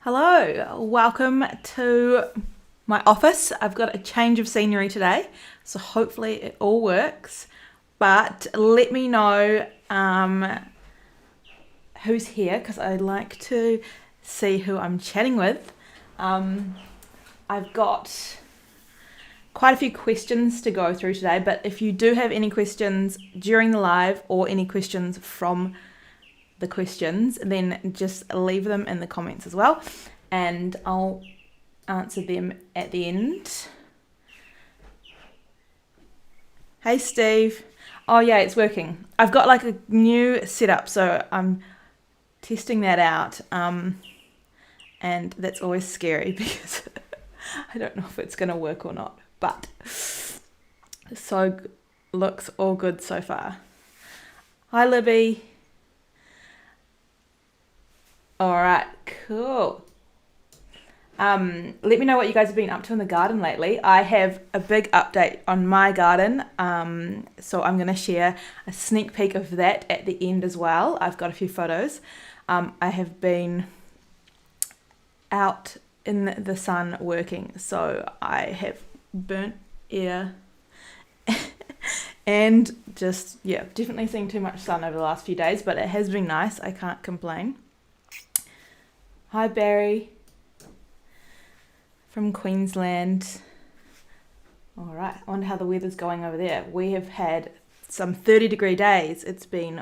Hello, welcome to my office. I've got a change of scenery today, so hopefully it all works. But let me know who's here because I'd like to see who I'm chatting with. I've got quite a few questions to go through today, but if you do have any questions during the live or any questions from the questions, then just leave them in the comments as well, and I'll answer them at the end. Hey Steve. Oh yeah, it's working. I've got like a new setup, so I'm testing that out, and that's always scary because I don't know if it's gonna work or not, but so looks all good so far. Hi Libby. All right, cool. Let me know what you guys have been up to in the garden lately. I have a big update on my garden, so I'm going to share a sneak peek of that at the end as well. I've got a few photos. I have been out in the sun working, so I have burnt ear and just, yeah, definitely seen too much sun over the last few days, but it has been nice. I can't complain. Hi Barry from Queensland. All right, I wonder how the weather's going over there. We have had some 30-degree days. It's been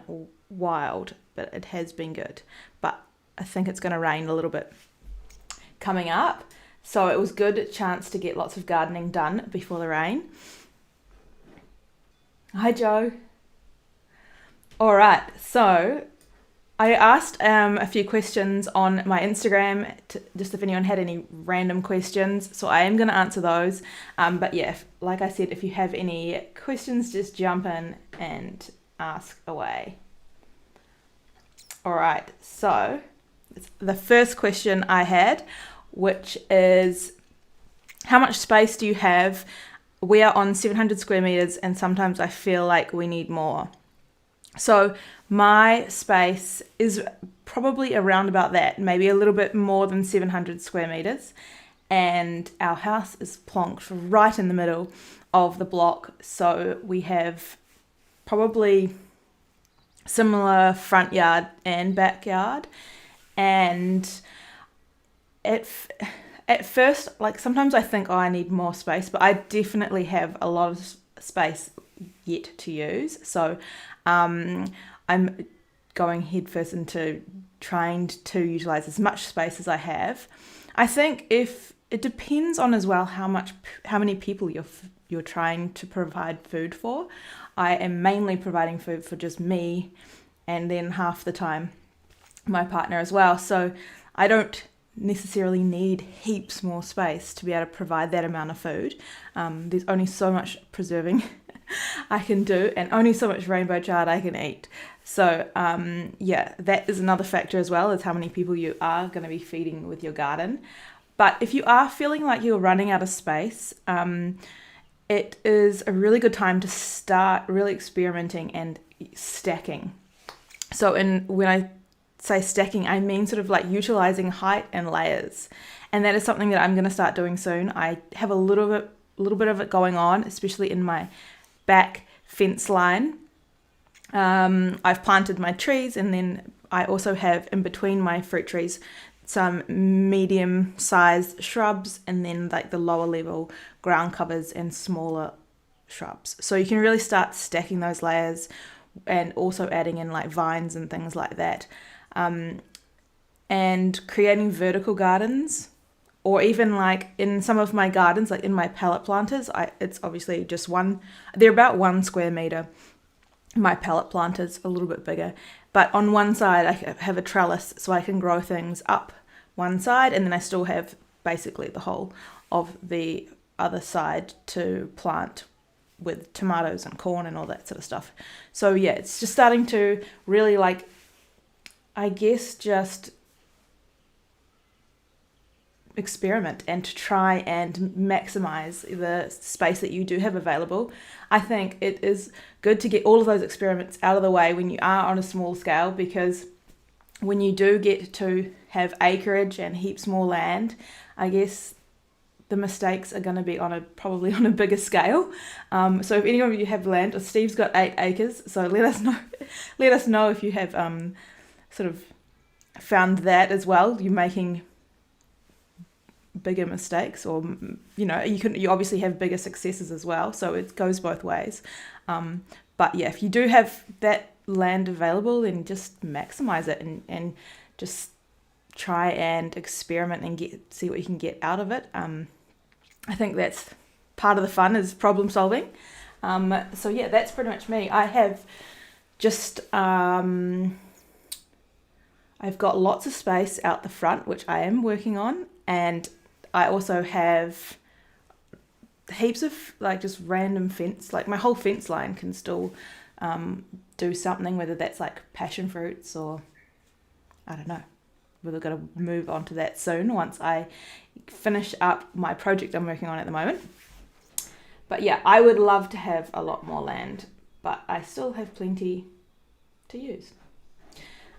wild, but it has been good. But I think it's going to rain a little bit coming up. So it was a good chance to get lots of gardening done before the rain. Hi Joe. All right, so I asked a few questions on my Instagram, just if anyone had any random questions, so I am going to answer those. But yeah, like I said, if you have any questions, just jump in and ask away. All right, so the first question I had, which is, how much space do you have? We are on 700 square meters, and sometimes I feel like we need more. So my space is probably around about that, maybe a little bit more than 700 square meters. And our house is plonked right in the middle of the block. So we have probably similar front yard and backyard. And at first, like sometimes I think, oh, I need more space, but I definitely have a lot of space yet to use. So I'm going headfirst into trying to utilize as much space as I have. I think if it depends on as well how many people you're trying to provide food for. I am mainly providing food for just me, and then half the time my partner as well. So I don't necessarily need heaps more space to be able to provide that amount of food. There's only so much preserving I can do, and only so much rainbow chard I can eat. So yeah, that is another factor as well, is how many people you are going to be feeding with your garden. But if you are feeling like you're running out of space, it is a really good time to start really experimenting and stacking. So when I say stacking, I mean sort of like utilizing height and layers, and that is something that I'm going to start doing soon. I have a little bit of it going on, especially in my back fence line. I've planted my trees, and then I also have in between my fruit trees some medium-sized shrubs, and then like the lower level ground covers and smaller shrubs. So you can really start stacking those layers, and also adding in like vines and things like that, and creating vertical gardens. Or even like in some of my gardens, like in my pallet planters, it's obviously just they're about 1 square meter. My pallet planter's a little bit bigger. But on one side, I have a trellis, so I can grow things up one side, and then I still have basically the whole of the other side to plant with tomatoes and corn and all that sort of stuff. So yeah, it's just starting to really like, I guess, just experiment and to try and maximize the space that you do have available. I think it is good to get all of those experiments out of the way when you are on a small scale, because when you do get to have acreage and heaps more land, I guess the mistakes are going to be probably on a bigger scale. So if any of you have land, or Steve's got 8 acres, so let us know. Let us know if you have sort of found that as well. You're making bigger mistakes, or you obviously have bigger successes as well. So it goes both ways. But yeah, if you do have that land available, then just maximize it and just try and experiment and see what you can get out of it. I think that's part of the fun, is problem solving. So yeah, that's pretty much me. I have just I've got lots of space out the front, which I am working on, and I also have heaps of just random fence. Like my whole fence line can still do something, whether that's like passion fruits or I don't know. We're going to move on to that soon once I finish up my project I'm working on at the moment. But yeah, I would love to have a lot more land, but I still have plenty to use.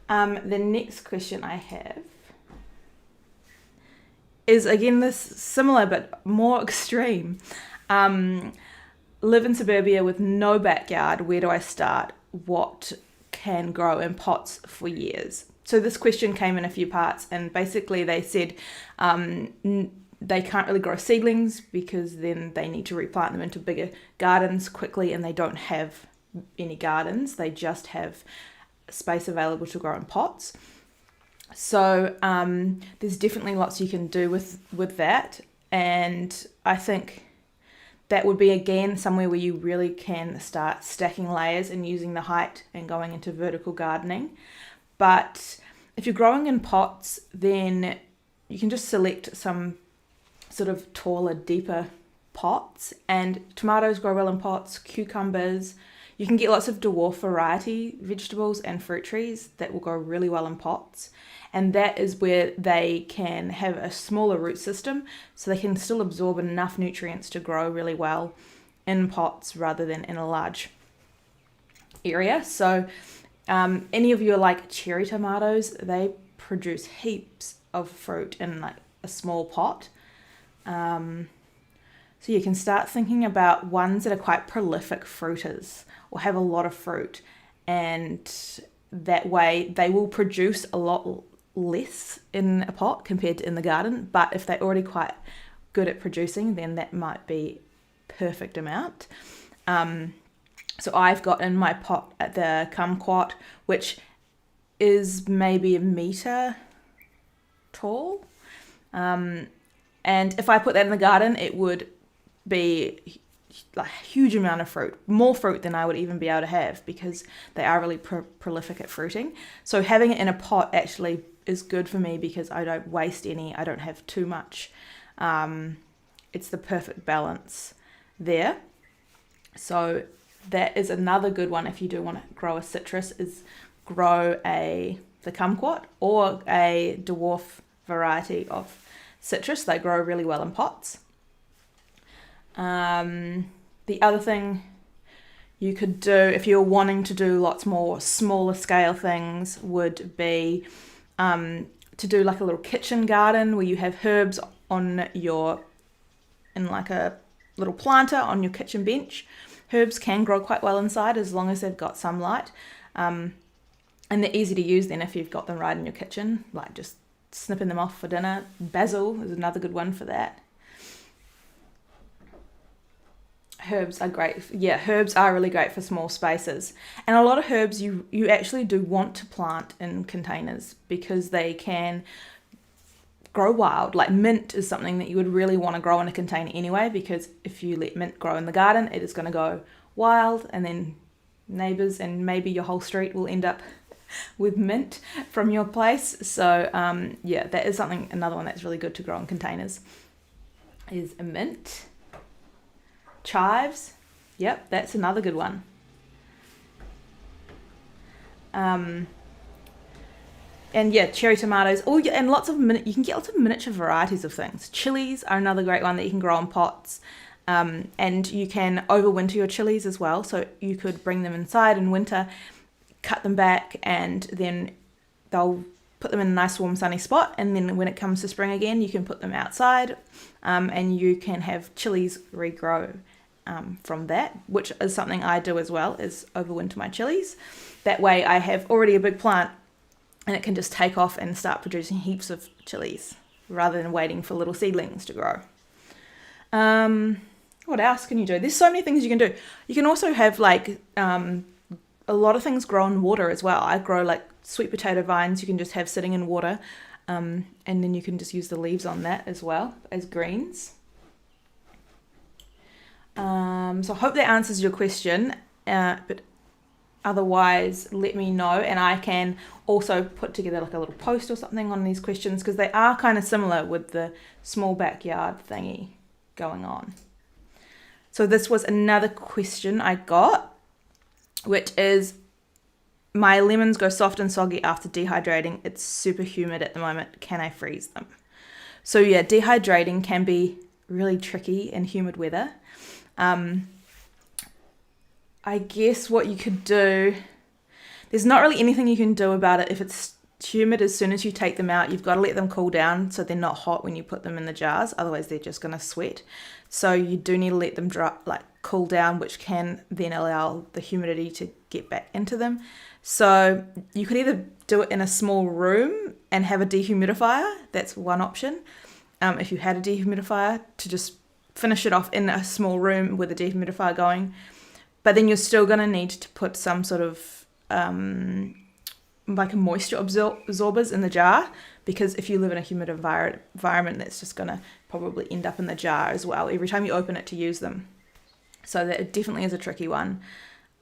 The next question I have is again this similar but more extreme. Live in suburbia with no backyard. Where do I start? What can grow in pots for years? So this question came in a few parts, and basically they said they can't really grow seedlings because then they need to replant them into bigger gardens quickly, and they don't have any gardens. They just have space available to grow in pots. So there's definitely lots you can do with that, and I think that would be again somewhere where you really can start stacking layers and using the height and going into vertical gardening. But if you're growing in pots, then you can just select some sort of taller, deeper pots, and tomatoes grow well in pots, cucumbers. You can get lots of dwarf variety vegetables and fruit trees that will grow really well in pots. And that is where they can have a smaller root system, so they can still absorb enough nutrients to grow really well in pots rather than in a large area. So any of your like cherry tomatoes, they produce heaps of fruit in like a small pot. So you can start thinking about ones that are quite prolific fruiters or have a lot of fruit, and that way they will produce a lot less in a pot compared to in the garden. But if they're already quite good at producing, then that might be perfect amount. So I've got in my pot at the kumquat, which is maybe 1 meter tall. And if I put that in the garden, it would be like a huge amount of fruit, more fruit than I would even be able to have, because they are really prolific at fruiting. So having it in a pot actually is good for me because I don't waste any, I don't have too much. It's the perfect balance there. So that is another good one if you do want to grow a citrus, is grow the kumquat or a dwarf variety of citrus. They grow really well in pots. The other thing you could do if you're wanting to do lots more smaller scale things would be to do like a little kitchen garden where you have herbs in like a little planter on your kitchen bench. Herbs can grow quite well inside as long as they've got some light. And they're easy to use then if you've got them right in your kitchen, like just snipping them off for dinner. Basil is another good one for that. Herbs are great. Yeah, herbs are really great for small spaces. And a lot of herbs you actually do want to plant in containers because they can grow wild. Like mint is something that you would really want to grow in a container anyway, because if you let mint grow in the garden, it is going to go wild, and then neighbours and maybe your whole street will end up with mint from your place. So yeah, that is another one that's really good to grow in containers is a mint. Chives, yep, that's another good one. And yeah, cherry tomatoes. Oh, yeah, and you can get lots of miniature varieties of things. Chilies are another great one that you can grow in pots. And you can overwinter your chilies as well. So you could bring them inside in winter, cut them back, and then they'll put them in a nice warm sunny spot, and then when it comes to spring again, you can put them outside, and you can have chilies regrow from that, which is something I do as well, is overwinter my chilies. That way I have already a big plant and it can just take off and start producing heaps of chilies rather than waiting for little seedlings to grow. What else can you do? There's so many things you can do. You can also have like a lot of things grow in water as well. I grow like sweet potato vines you can just have sitting in water, and then you can just use the leaves on that as well as greens. So I hope that answers your question, but otherwise let me know, and I can also put together like a little post or something on these questions, because they are kind of similar with the small backyard thingy going on. So this was another question I got, which is, my lemons go soft and soggy after dehydrating. It's super humid at the moment. Can I freeze them? So yeah, dehydrating can be really tricky in humid weather. I guess what you could do, there's not really anything you can do about it. If it's humid, as soon as you take them out, you've got to let them cool down so they're not hot when you put them in the jars. Otherwise, they're just going to sweat. So you do need to let them dry, like cool down, which can then allow the humidity to get back into them. So you could either do it in a small room and have a dehumidifier. That's one option. If you had a dehumidifier, to just finish it off in a small room with a dehumidifier going. But then you're still going to need to put some sort of like a moisture absorbers in the jar, because if you live in a humid environment, that's just going to probably end up in the jar as well every time you open it to use them. So that it definitely is a tricky one.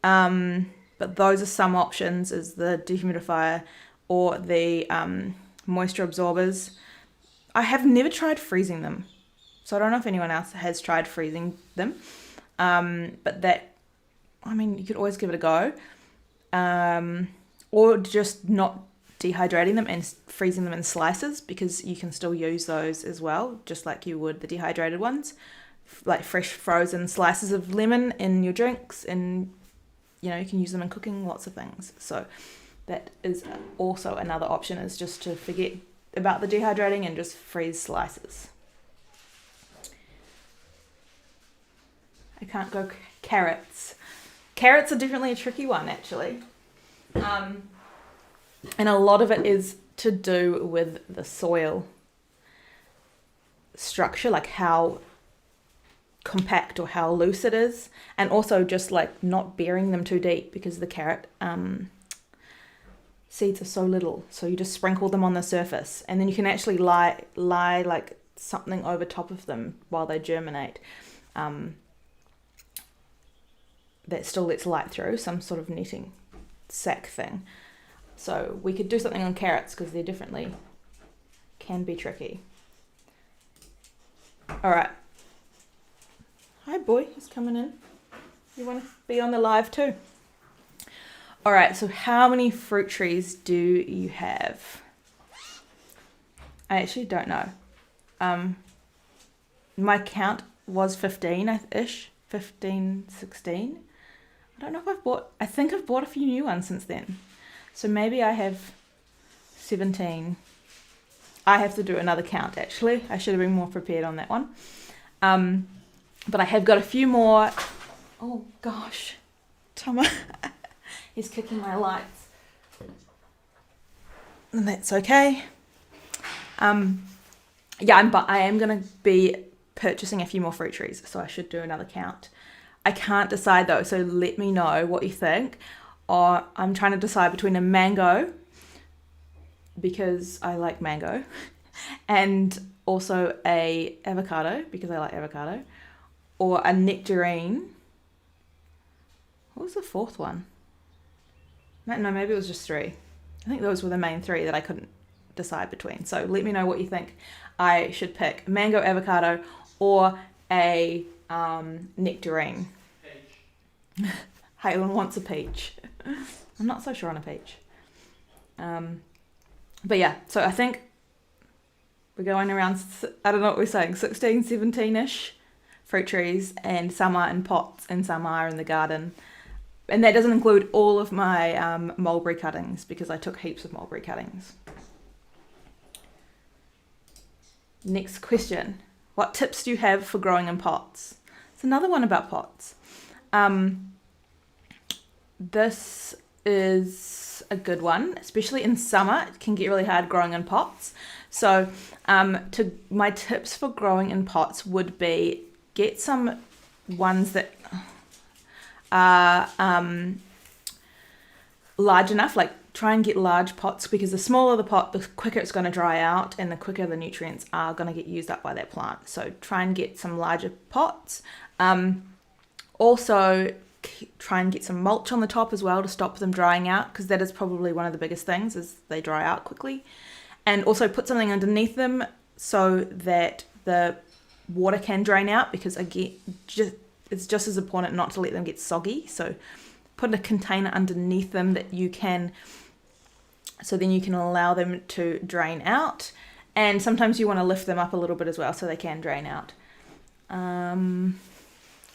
But those are some options, is the dehumidifier or the moisture absorbers. I have never tried freezing them, so I don't know if anyone else has tried freezing them. But that, I mean, you could always give it a go. Or just not dehydrating them and freezing them in slices, because you can still use those as well, just like you would the dehydrated ones, like fresh frozen slices of lemon in your drinks, and you know, you can use them in cooking, lots of things. So that is also another option, is just to forget about the dehydrating and just freeze slices. I can't go carrots. Carrots are definitely a tricky one, actually. And a lot of it is to do with the soil structure, like how compact or how loose it is, and also just like not burying them too deep, because the carrot seeds are so little, so you just sprinkle them on the surface, and then you can actually lie like something over top of them while they germinate, that still lets light through, some sort of netting sack thing. So we could do something on carrots, because they definitely can be tricky. All right. Hi, boy. He's coming in. You want to be on the live too? All right. So how many fruit trees do you have? I actually don't know. My count was 15-ish. 15, 16. I don't know if I think I've bought a few new ones since then. So maybe I have 17. I have to do another count, actually. I should have been more prepared on that one. But I have got a few more. Oh, gosh. Tama. He's kicking my lights. And that's okay. Yeah, I am going to be purchasing a few more fruit trees, so I should do another count. I can't decide, though, so let me know what you think. Or I'm trying to decide between a mango, because I like mango, and also a avocado, because I like avocado, or a nectarine. What was the fourth one? No, maybe it was just three. I think those were the main three that I couldn't decide between. So let me know what you think I should pick: mango, avocado, or a nectarine. Peach. Halen wants a peach. I'm not so sure on a peach. But yeah, so I think we're going around, I don't know what we're saying, 16, 17-ish fruit trees, and some are in pots and some are in the garden. And that doesn't include all of my mulberry cuttings, because I took heaps of mulberry cuttings. Next question. What tips do you have for growing in pots? It's another one about pots. This is a good one, especially in summer. It can get really hard growing in pots. So my tips for growing in pots would be get some ones that are large enough, like try and get large pots, because the smaller the pot, the quicker it's going to dry out and the quicker the nutrients are going to get used up by that plant. So try and get some larger pots. Also try and get some mulch on the top as well to stop them drying out, because that is probably one of the biggest things, is they dry out quickly. And also put something underneath them so that the water can drain out, because again, it's just as important not to let them get soggy. So put a container underneath them that you can, so then you can allow them to drain out. And sometimes you want to lift them up a little bit as well so they can drain out.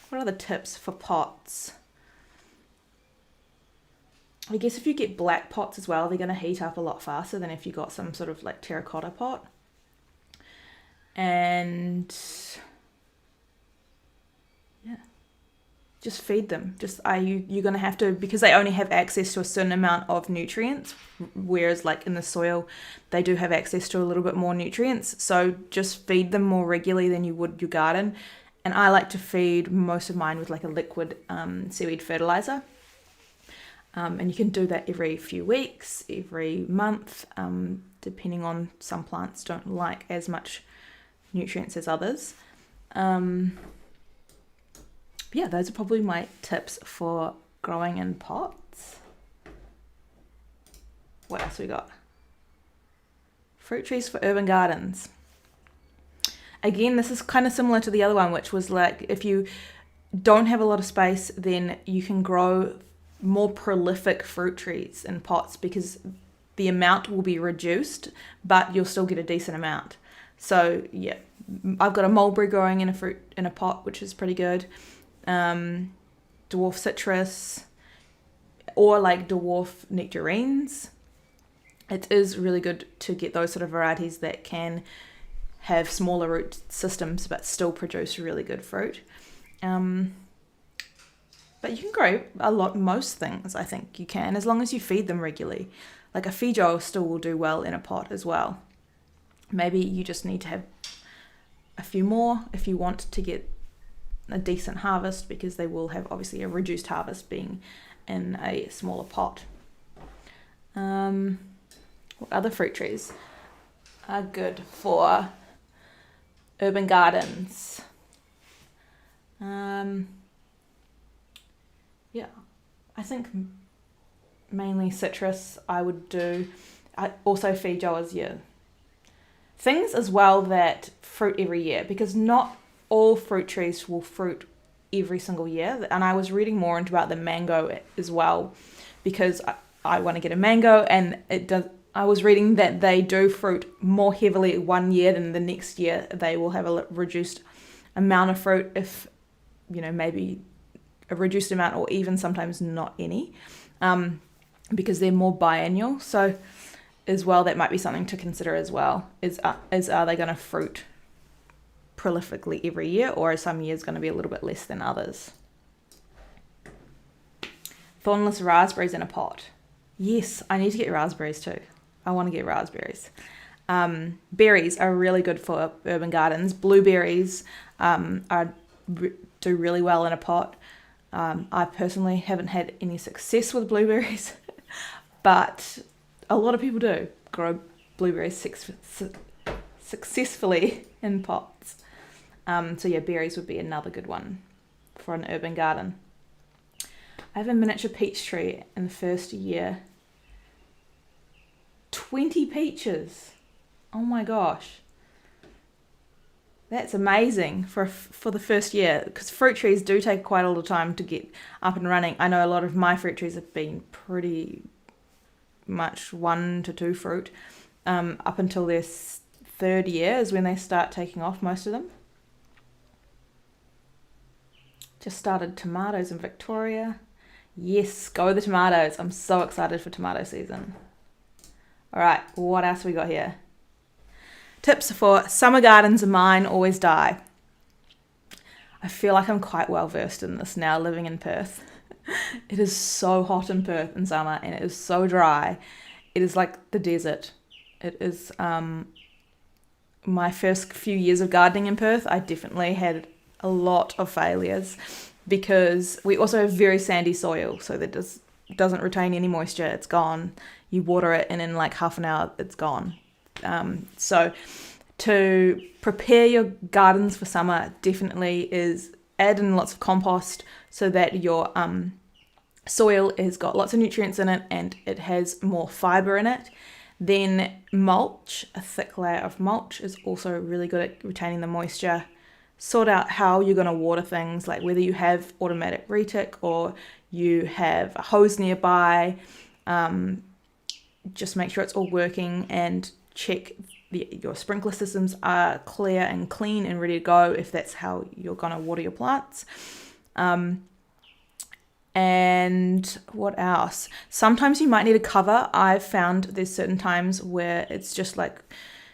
What are the tips for pots? I guess if you get black pots as well, they're going to heat up a lot faster than if you got some sort of like terracotta pot. And yeah, just feed them. You're going to have to, because they only have access to a certain amount of nutrients, whereas like in the soil, they do have access to a little bit more nutrients. So just feed them more regularly than you would your garden. And I like to feed most of mine with like a liquid seaweed fertilizer. And you can do that every few weeks, every month, depending on, some plants don't like as much nutrients as others. Yeah, those are probably my tips for growing in pots. What else we got? Fruit trees for urban gardens. Again, this is kind of similar to the other one, which was like, if you don't have a lot of space, then you can grow more prolific fruit trees in pots, because the amount will be reduced, but you'll still get a decent amount. So yeah, I've got a mulberry growing in a pot, which is pretty good. Dwarf citrus, or like dwarf nectarines. It is really good to get those sort of varieties that can have smaller root systems but still produce really good fruit. But you can grow most things, I think you can, as long as you feed them regularly. Like a feijoa still will do well in a pot as well. Maybe you just need to have a few more if you want to get a decent harvest, because they will have obviously a reduced harvest being in a smaller pot. What other fruit trees are good for urban gardens? Yeah, I think mainly citrus I would do. Also feijoas, yeah. Things as well that fruit every year, because not all fruit trees will fruit every single year. And I was reading more about the mango as well, because I want to get a mango, and I was reading that they do fruit more heavily one year than the next year. They will have a reduced amount of fruit, if, maybe a reduced amount, or even sometimes not any, because they're more biennial. So as well, that might be something to consider as well, is are they going to fruit prolifically every year, or are some years going to be a little bit less than others? Thornless raspberries in a pot. Yes, I need to get raspberries too. I want to get raspberries. Berries are really good for urban gardens. Blueberries do really well in a pot. I personally haven't had any success with blueberries, but a lot of people do grow blueberries successfully in pots. So yeah, berries would be another good one for an urban garden. I have a miniature peach tree in the first year. 20 peaches. Oh my gosh. That's amazing for the first year, because fruit trees do take quite a lot of time to get up and running. I know a lot of my fruit trees have been pretty much 1 to 2 fruit up until their third year is when they start taking off, most of them. Just started tomatoes in Victoria. Yes, go the tomatoes. I'm so excited for tomato season. All right, what else we got here? Tips for summer gardens of mine always die. I feel like I'm quite well versed in this now, living in Perth. It is so hot in Perth in summer, and it is so dry. It is like the desert. It is my first few years of gardening in Perth, I definitely had a lot of failures because we also have very sandy soil, so that doesn't retain any moisture. It's gone. You water it, and in like half an hour, it's gone. So to prepare your gardens for summer definitely is add in lots of compost so that your soil has got lots of nutrients in it and it has more fiber in it. Then mulch, a thick layer of mulch is also really good at retaining the moisture. Sort out how you're going to water things, like whether you have automatic retic or you have a hose nearby. Just make sure it's all working and check your sprinkler systems are clear and clean and ready to go if that's how you're going to water your plants. And what else? Sometimes you might need a cover. I've found there's certain times where it's just like,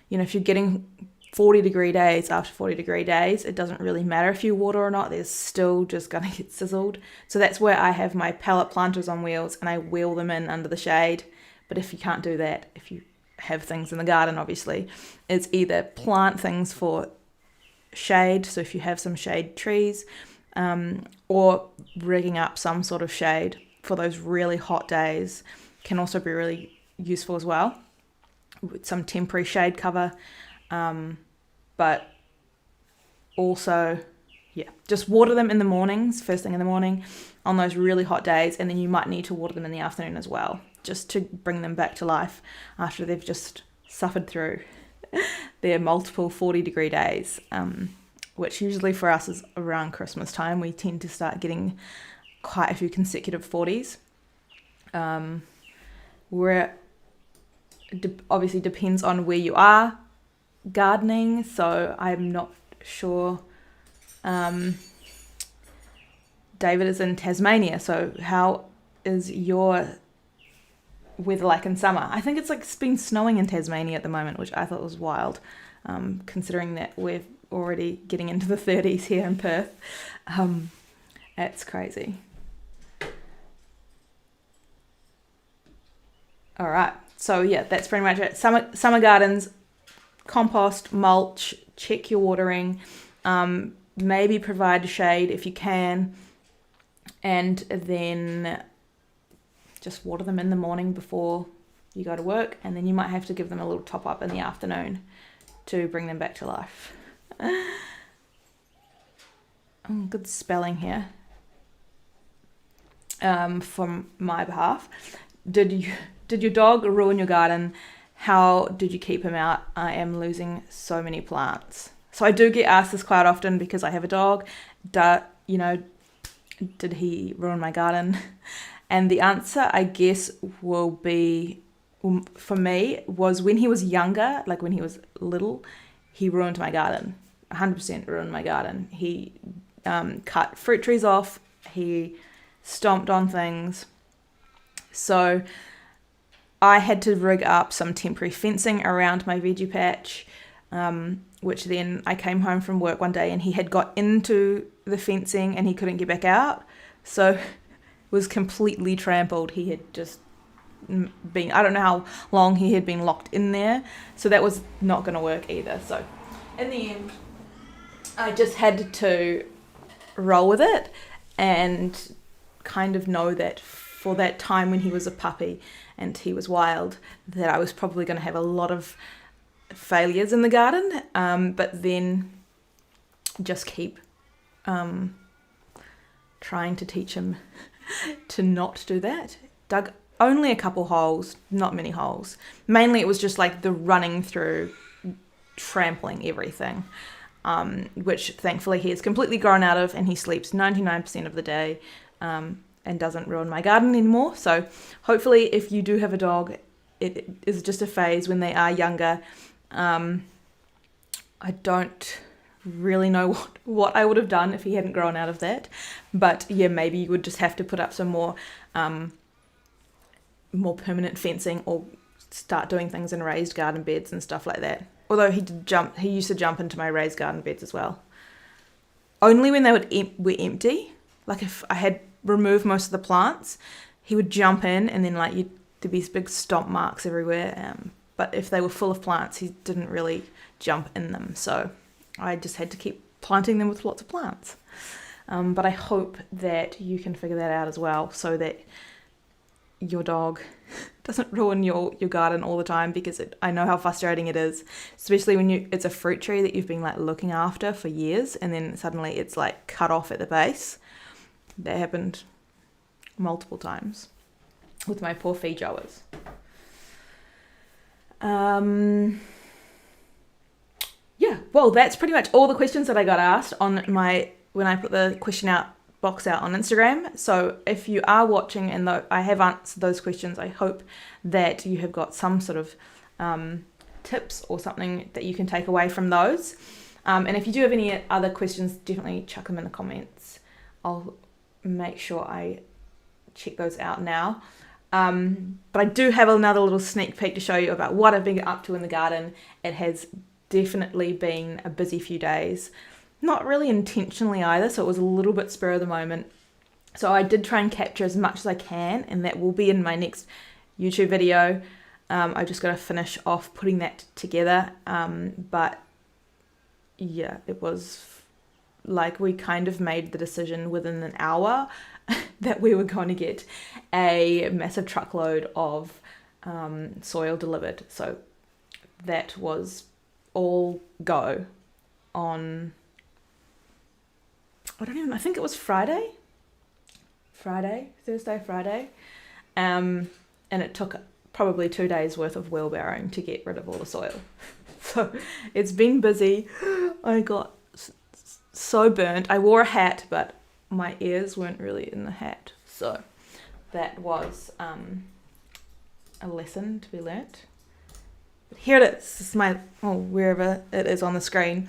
if you're getting 40 degree days, after 40 degree days, it doesn't really matter if you water or not, they're still just going to get sizzled. So that's where I have my pallet planters on wheels and I wheel them in under the shade. But if you can't do that, if you have things in the garden, obviously, it's either plant things for shade, so if you have some shade trees, or rigging up some sort of shade for those really hot days can also be really useful as well, with some temporary shade cover. But also, just water them in the mornings, first thing in the morning on those really hot days, and then you might need to water them in the afternoon as well, just to bring them back to life after they've just suffered through their multiple 40 degree days, which usually for us is around Christmas time. We tend to start getting quite a few consecutive 40s. Where obviously depends on where you are gardening, so I'm not sure. David is in Tasmania, so how is your weather like in summer? I think it's been snowing in Tasmania at the moment, which I thought was wild, considering that we're already getting into the 30s here in Perth. It's crazy. All right, so that's pretty much it. Summer gardens, compost, mulch, check your watering, maybe provide shade if you can, and then just water them in the morning before you go to work, and then you might have to give them a little top up in the afternoon to bring them back to life. Good spelling here from my behalf. Did your dog ruin your garden? How did you keep him out? I am losing so many plants. So I do get asked this quite often because I have a dog. Did he ruin my garden? And the answer, I guess, will be, for me, was when he was younger, like when he was little, he ruined my garden. 100% ruined my garden. He cut fruit trees off. He stomped on things. So I had to rig up some temporary fencing around my veggie patch, which then I came home from work one day and he had got into the fencing and he couldn't get back out. So was completely trampled. He had just been, I don't know how long he had been locked in there. So that was not going to work either. So in the end, I just had to roll with it and kind of know that for that time when he was a puppy and he was wild, that I was probably going to have a lot of failures in the garden, but then just keep trying to teach him to not do that. Dug only a couple holes, not many holes. Mainly it was just like the running through, trampling everything, which thankfully he has completely grown out of, and he sleeps 99% of the day and doesn't ruin my garden anymore. So hopefully if you do have a dog, it is just a phase when they are younger. I don't really know what I would have done if he hadn't grown out of that. But yeah, maybe you would just have to put up some more permanent fencing, or start doing things in raised garden beds and stuff like that. Although he used to jump into my raised garden beds as well. Only when they were empty. Like if I had removed most of the plants, he would jump in, and then like there'd be these big stomp marks everywhere. But if they were full of plants, he didn't really jump in them. So I just had to keep planting them with lots of plants. But I hope that you can figure that out as well, so that your dog doesn't ruin your garden all the time, because I know how frustrating it is, especially when it's a fruit tree that you've been like looking after for years, and then suddenly it's like cut off at the base. That happened multiple times with my poor feijoas. Yeah, well, that's pretty much all the questions that I got asked when I put the question box out on Instagram. So if you are watching and I have answered those questions, I hope that you have got some sort of tips or something that you can take away from those. And if you do have any other questions, definitely chuck them in the comments. I'll make sure I check those out now. But I do have another little sneak peek to show you about what I've been up to in the garden. It has definitely been a busy few days. Not really intentionally either, so it was a little bit spur of the moment. So I did try and capture as much as I can, and that will be in my next YouTube video. I just got to finish off putting that together. But yeah, it was like we kind of made the decision within an hour that we were going to get a massive truckload of soil delivered. So that was all go on, I think it was Thursday, Friday. And it took probably 2 days worth of wheelbarrowing to get rid of all the soil. So it's been busy. I got so burnt. I wore a hat, but my ears weren't really in the hat. So that was a lesson to be learnt. But here it is. This is wherever it is on the screen.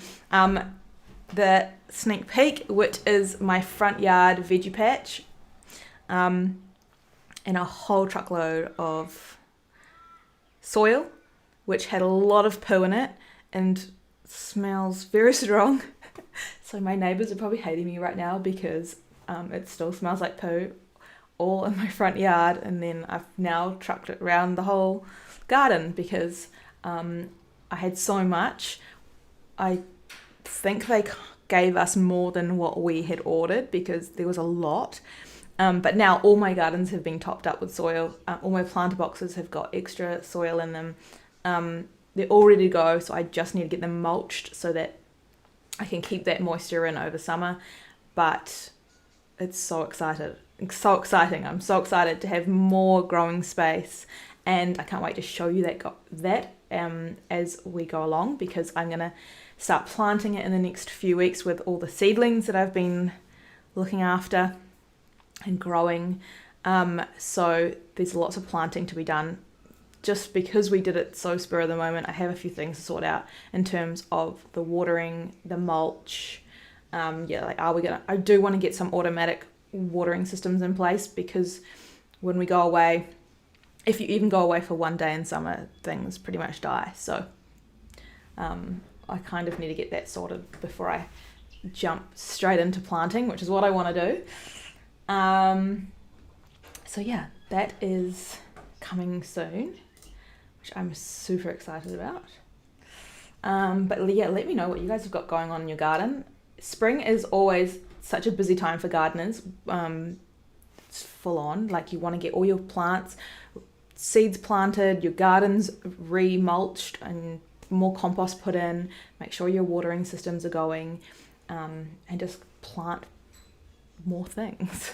The sneak peek, which is my front yard veggie patch, and a whole truckload of soil, which had a lot of poo in it and smells very strong. So my neighbours are probably hating me right now, because it still smells like poo all in my front yard, and then I've now trucked it around the whole garden because I had so much. I think they gave us more than what we had ordered because there was a lot. But now all my gardens have been topped up with soil. All my planter boxes have got extra soil in them. They're all ready to go, so I just need to get them mulched so that I can keep that moisture in over summer. But it's so exciting. I'm so excited to have more growing space, and I can't wait to show you that as we go along, because I'm going to start planting it in the next few weeks with all the seedlings that I've been looking after and growing. So there's lots of planting to be done. Just because we did it so spur of the moment, I have a few things to sort out in terms of the watering, the mulch. I do want to get some automatic watering systems in place, because when we go away, if you even go away for one day in summer, things pretty much die. So I kind of need to get that sorted before I jump straight into planting, which is what I want to do. So yeah, that is coming soon, which I'm super excited about. But yeah, let me know what you guys have got going on in your garden. Spring is always such a busy time for gardeners. It's full on. Like, you want to get all your plants, seeds planted, your gardens re-mulched and more compost put in, make sure your watering systems are going, and just plant more things.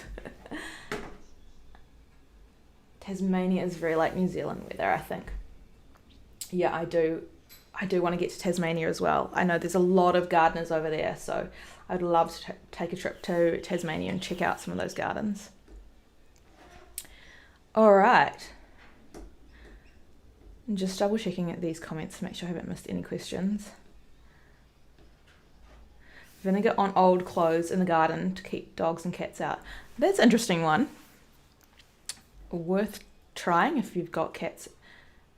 Tasmania is very like New Zealand weather, I think. Yeah, I do want to get to Tasmania as well. I know there's a lot of gardeners over there, so I'd love to take a trip to Tasmania and check out some of those gardens. All right. I'm just double checking at these comments to make sure I haven't missed any questions. Vinegar on old clothes in the garden to keep dogs and cats out. That's an interesting one. Worth trying if you've got cats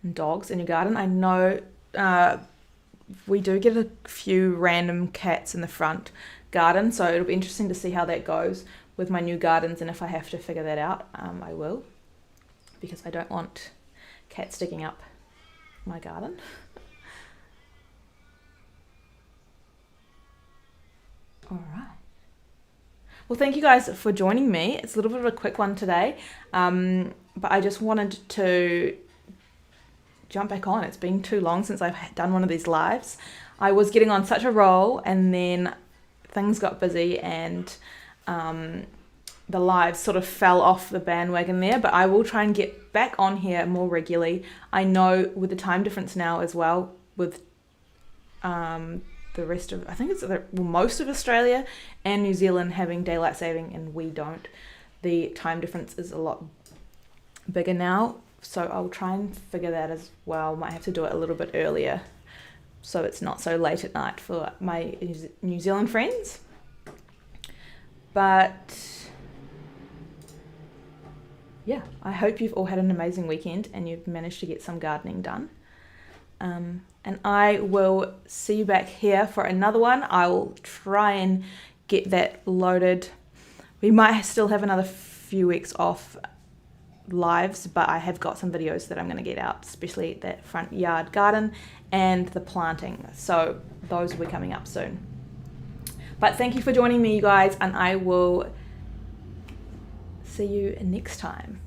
and dogs in your garden. I know we do get a few random cats in the front garden, so it'll be interesting to see how that goes with my new gardens, and if I have to figure that out, I will, because I don't want cats digging up my garden. All right. Well, thank you guys for joining me. It's a little bit of a quick one today, but I just wanted to jump back on. It's been too long since I've done one of these lives. I was getting on such a roll, and then things got busy, and the lives sort of fell off the bandwagon there, but I will try and get back on here more regularly. I know with the time difference now as well, with the rest of, I think it's most of Australia and New Zealand having daylight saving and we don't, the time difference is a lot bigger now, so I'll try and figure that as well. Might have to do it a little bit earlier so it's not so late at night for my New Zealand friends. But yeah, I hope you've all had an amazing weekend and you've managed to get some gardening done. And I will see you back here for another one. I will try and get that loaded. We might still have another few weeks off lives, but I have got some videos that I'm going to get out, especially that front yard garden and the planting. So those will be coming up soon. But thank you for joining me, you guys, and I will see you next time.